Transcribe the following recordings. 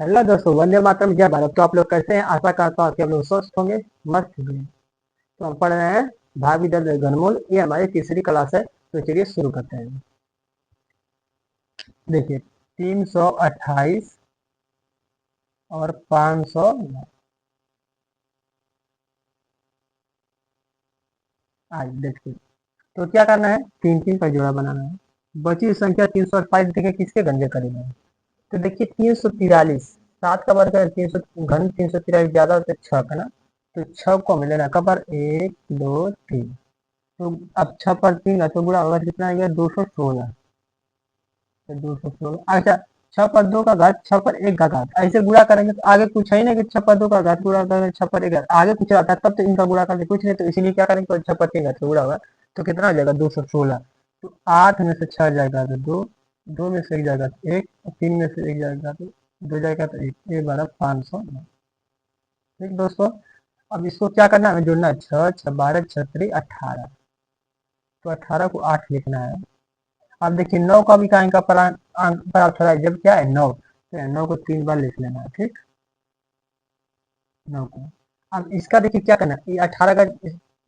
Hello दोस्तों, वंदे मातरम, जय भारत। तो आप लोग कैसे हैं? आशा करता हूँ कि आप लोग स्वस्थ होंगे, मस्त होंगे। तो हम पढ़ रहे हैं भावी दर घनमूल। ये हमारी तीसरी क्लास है। तो चलिए शुरू करते हैं। देखिए, 328 और 500। आज देखिए, तो क्या करना है, तीन तीन का जोड़ा बनाना है। बची हुई संख्या 328 देखिए किसके घन के करीब है। तो देखिए 343, 7 का वर्ग है, 300 घन 343 ज्यादा होते 6 का ना। तो 6 को हमें लेना कबर 1 2 3। तो अब 6 पर 3 तो गुणा होगा, कितना आ गया 216। तो 216, अच्छा। 6 पर 2 का घात, 6 पर 1 का घात, ऐसे गुणा करेंगे तो आगे कुछ है ही नहीं कि 6 पर 2 का घात गुणा करेंगे 6 पर 1 घात, आगे कुछ आता है तब तो इनका गुणा करके कुछ नहीं। तो इसीलिए क्या करेंगे, तो 6 पर 3 घात का गुणा होगा। तो कितना आ जाएगा 216। तो 8 में से 6 जाएगा तो 2, 2 में से 1 जाएगा तो 1, 3 में से 1 जाएगा तो 2 जाएगा तो 1, 500। ठीक दोस्तों, अब इसको क्या करना है, हमें जोड़ना है 6 6 12 6 3 18। तो 18 को 8 लिखना है। अब देखिए 9 का भी का अंक प्राप्त हो रहा है, जब क्या है 9, तो 9 को 3 बार लिख लेना है। ठीक, 9 को। अब इसका देखिए क्या करना है, ये 18 का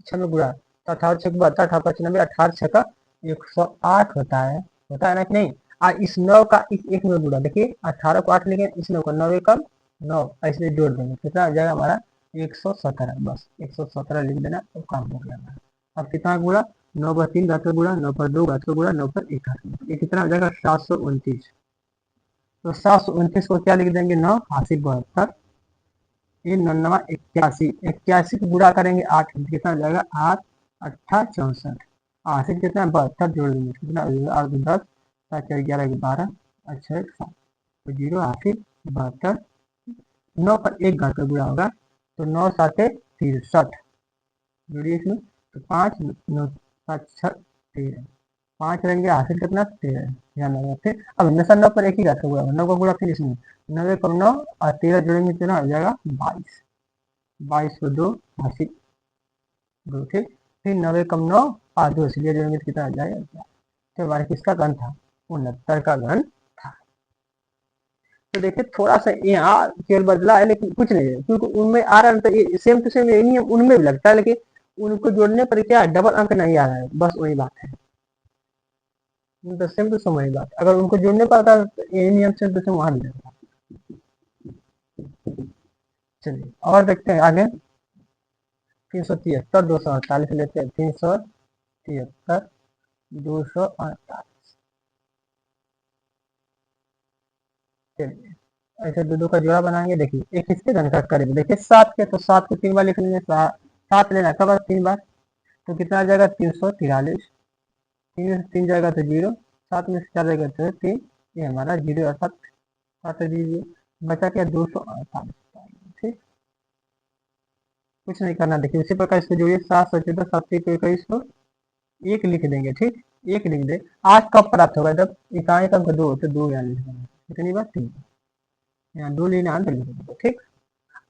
6 में गुणा, तो 18 6 72, 18 95, 18 6 का 108 होता है ना कि नहीं। और इस 9 का इस 1 में गुणा, देखिए 18 को 8 लिखे, इस 9 को 9 एकम 9, ऐसे जोड़ देंगे, कितना हो जाएगा हमारा 117। बस 117 लिख देना तो काम हो गया। अब कितना गुणा, 9 पर 3 घात का गुणा, 9 पर 2 घात का गुणा, 9 पर 1 घात का गुणा, ये कितना हो जाएगा 729। तो 729 को क्या लिख देंगे, 9 80 72, ये 9 81, 81 को गुणा करेंगे 8, कितना हो जाएगा 8 8 64, 80 कितना 72 जोड़ देंगे, कितना हो जाएगा 8 10 7 4 11 12, अच्छा 1 7, तो 0 80 72, 9 पर 1 घात का गुणा होगा, तो 9 7 63 जोड़िए इसमें। तो 5 9 7 6 13, 5 रहेंगे, हासिल कितना 13, ध्यान रखना। फिर अब हमेशा 9 पर एक ही घात का गुणा, 9 का गुणा फिर इसमें 9 कम 9 और 13 जोड़ेंगे, कितना हो जाएगा 22, 22 को 2 80 2। ठीक, फिर 9 कम 9 और 2 इसलिए जोड़ेंगे तो कितना हो जाएगा। तो हमारे किसका घन था, 69 का घन था। तो देखिए थोड़ा सा यहाँ केवल बदला है, लेकिन कुछ नहीं है, क्योंकि उनमें आ रहा है तो ये सेम टू सेम यही नियम उनमें भी लगता है, लेकिन उनको जोड़ने पर क्या डबल अंक नहीं आ रहा है, बस वही बात है। तो सेम टू सेम वही बात, अगर उनको जोड़ने पर आता तो यही नियम सेम टू सेम वहां भी लगता। चलिए और देखते हैं आगे। 373 248 लेते हैं, 373 248। चलिए ऐसे दो दो का जोड़ा बनाएंगे। देखिए एक किसके घन का करेंगे, देखिए 7 के, तो 7 को 3 बार लिख लेंगे, 7 लेना कब 3 बार, तो कितना आ जाएगा 343, 3 में से 3 जाएगा तो 0, 7 में से 4 जाएगा तो 3, ये हमारा 0 अर्थात 7 दीजिए, बचा क्या 248। ठीक, कुछ नहीं करना। देखिए उसी प्रकार इसको जोड़िए, 7 14 7 21 को 1 लिख देंगे। ठीक, 1 लिख दे। 8 कब प्राप्त होगा, जब इकाई अंक 2 तो 2 यहाँ लिख देंगे, कितनी बार 3, यहाँ 2 लेना है तो लिख देंगे। ठीक,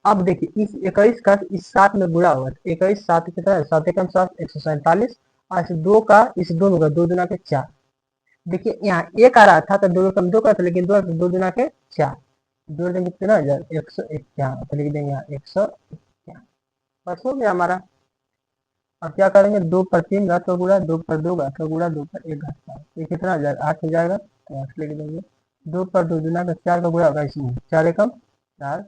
अब देखिए इस 21 का इस 7 में गुणा होगा, 21 7 कितना है, 7 एकम 7 147, और इस 2 का इस 2 में 2 दुना के 4। देखिए यहाँ 1 आ रहा था तो 2 कम 2 का था, लेकिन 2 2 दुना के 4 जोड़ देंगे, कितना हो जाएगा 151, तो लिख देंगे यहाँ 151। बस हो गया हमारा। अब क्या करेंगे, 2 पर 3 घात का गुणा, 2 पर 2 घात का गुणा, 2 पर 1 घात का, ये कितना हो जाएगा 8 हो जाएगा, तो 8 लिख देंगे। 2 पर 2 दुना का 4 का गुणा होगा, इसमें 4 एकम 4,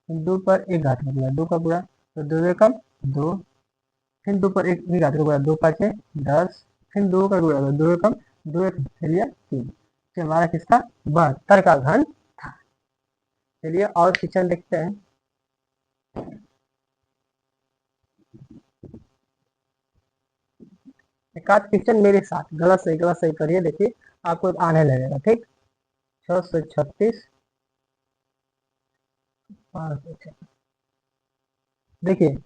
2 पर 1 घात का गुणा, 2 का गुणा, तो 2 एकम 2, फिर 2 पर 1 घात का गुणा, 2 5 10, फिर 2 का गुणा, 2 एकम 2 एक चलिए 3। तो हमारा किसका 72 का घन था। चलिए और क्वेश्चन देखते हैं। एक आध क्वेश्चन मेरे साथ गलत सही करिए, देखिए आपको आने लगेगा। ठीक, 636 500। देखिए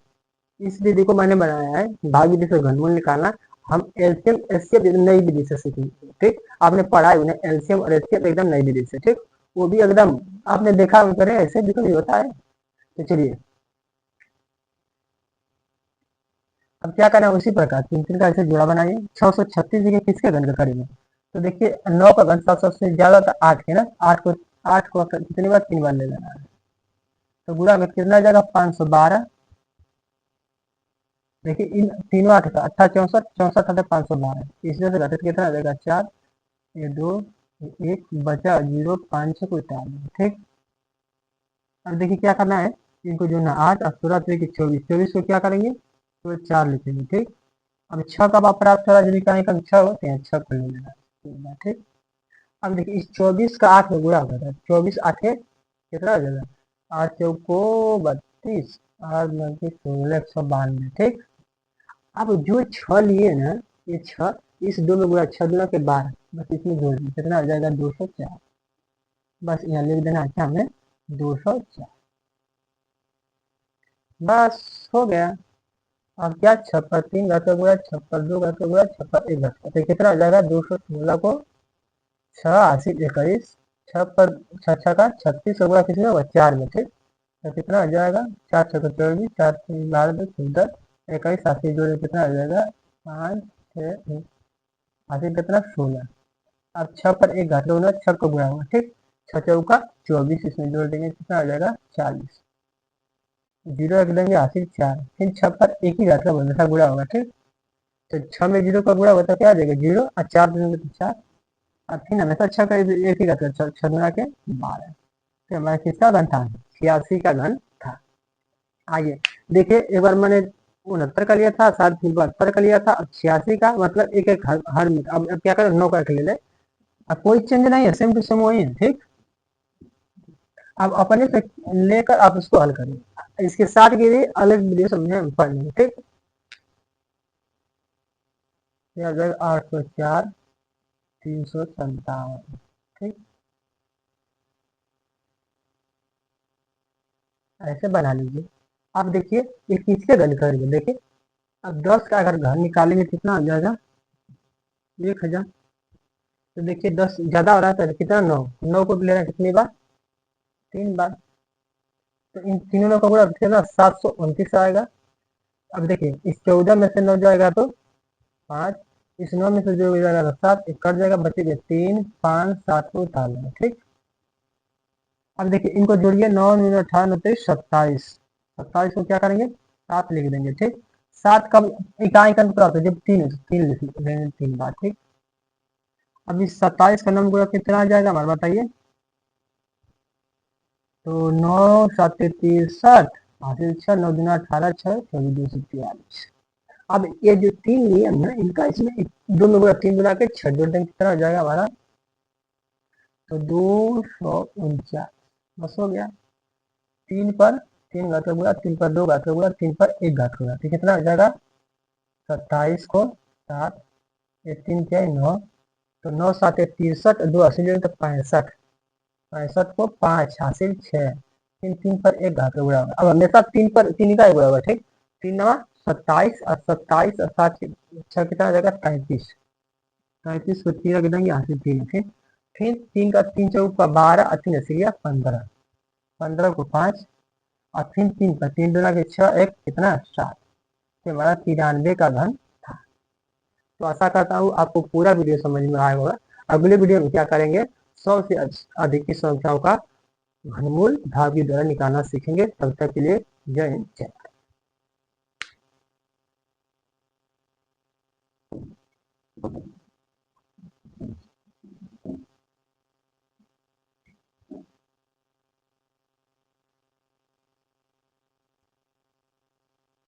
इस विधि को मैंने बनाया है, भाग विधि से घनमूल निकालना। हम एलसीएम एचसीएफ नई विधि से सीखेंगे। ठीक, आपने पढ़ा है उन्हें एलसीएम और एचसीएफ एकदम नई विधि से। ठीक, वो भी एकदम आपने देखा करे ऐसे भी तो नहीं होता है। तो चलिए अब क्या करना है, उसी प्रकार तीन तीन का ऐसे जोड़ा बनाइए। 636 देखिए किसके घन का करेंगे, तो देखिए 9 का घन सबसे ज्यादा था 8 है ना, 8 को 8 को कितनी बार 3 बार ले लेना है, तो गुणा में कितना आ जाएगा 512। देखिए इन तीनों 8 का 64 64 आता 512, इसमें से घटक कितना आ जाएगा 4, ये 2, ये 1 बचा 0, 5 को उतार देंगे। ठीक, अब देखिए क्या करना है, इनको जो ना 8 और 16 की 24, 24 को क्या करेंगे तो 4 लिखेंगे। ठीक, अब 6 कब आप प्राप्त हो रहा है, जब कहीं का 6 होते हैं 6 को ले लेना। ठीक, अब देखिए इस 24 का 8 में गुणा होगा, 24 8 कितना हो जाएगा, 8 चौको 32, 8 9 16, 192। ठीक, अब जो 6 लिए ना, ये 6 इस 2 में गुणा, 6 गुणा के 12, बस इसमें जोड़ दें, कितना हो जाएगा 204। बस यहाँ लिख देना अच्छा हमें 204, बस हो गया। अब क्या 6 पर 3 घात गुणा, 6 पर 2 घात गुणा, 6 पर 1 घात, तो कितना हो जाएगा 216 को 6 80 21, 6 पर 6 6 का 36 होगा, किसमें होगा 4 में। ठीक, तो कितना हो जाएगा 4 6 24, 4 3 12 2 14 21, 80 जोड़े कितना हो जाएगा 5 6 80 कितना 16। अब 6 पर 1 घात होगा, 6 को गुणा होगा। ठीक, 6 चौका 24, इसमें जोड़ देंगे कितना हो जाएगा 40, 0 रख देंगे 80 4, फिर 6 पर एक ही घात का बंधा गुणा होगा। ठीक, तो 6 में 0 का गुणा होगा तो क्या आ जाएगा 0, और 4 देंगे तो 4, और फिर हमेशा 6 का एक ही घात, 6 गुणा के 12, तो हमारा किसका घन था 86 का घन था। आइए देखिए, एक बार मैंने 69 का लिया था, साथ फिर 72 का लिया था, अब 86 का, मतलब एक एक हर में। अब क्या करें 9 का ले ले, अब कोई चेंज नहीं है, सेम टू सेम वही है। ठीक, अब अपने से लेकर आप उसको हल करें, इसके साथ के लिए अलग वीडियो समझे हम पढ़ लेंगे। ठीक, 804 357। ठीक, ऐसे बना लीजिए। अब देखिए ये किसके घन करेंगे, देखिए अब 10 का अगर घन निकालेंगे कितना हो जाएगा 1000। तो देखिए 10 ज्यादा हो रहा है तो कितना 9, 9 को लेना कितनी बार 3 बार, तो इन तीनों का गुणा कितना 729 आएगा। अब देखिए इस 14 में से 9 जाएगा तो 5, इस 9 में से जो जाएगा तो 7, एक कट जाएगा, बचेगा 3 5 7 को उतार लेंगे। ठीक, अब देखिए इनको जोड़िए, 9 9 18 29 27, 27 को क्या करेंगे 7 लिख देंगे। ठीक, 7 कब इकाई का टुकड़ा होता है, जब 3 3 लिख देंगे 3 बार। ठीक, अब इस 27 का नंबर गुणा कितना आ जाएगा हमारा बताइए, तो 9 7 63, हासिल 6 9 दूना 18 6 24 243। अब ये जो 3 नियम है इनका, इसमें दोनों गुणा 3 गुणा के 6 जोड़ देंगे, कितना हो जाएगा हमारा, तो 249, बस हो गया। 3 पर 3 घात का गुणा, 3 पर 2 घात का गुणा, 3 पर 1 घात का गुणा, तो कितना हो जाएगा 27 को 7, ये 3 क्या है 9, तो 9 7 63, 2 अस्सी जोड़े तो 65, 65 को 5 हासिल 6, 3 3 पर 1 घात का गुणा होगा। अब हमेशा 3 पर 3 का ही गुणा होगा। ठीक, 3 नवा 27 और 27 और 7 6 कितना हो जाएगा 35, 35 को 3 रख देंगे हासिल 3। फिर 3 का 3 चौका 12 और 3 अस्सी 15, 15 को 5, और फिर 3 पर 3 दूना के 6 एक कितना 7, तो हमारा 93 का घन था। तो आशा करता हूँ आपको पूरा वीडियो समझ में आया होगा। अगले वीडियो में क्या करेंगे, 100 से अधिक की संख्याओं का घनमूल भाग के द्वारा निकालना सीखेंगे। तब तक के लिए जय हिंद जय भारत।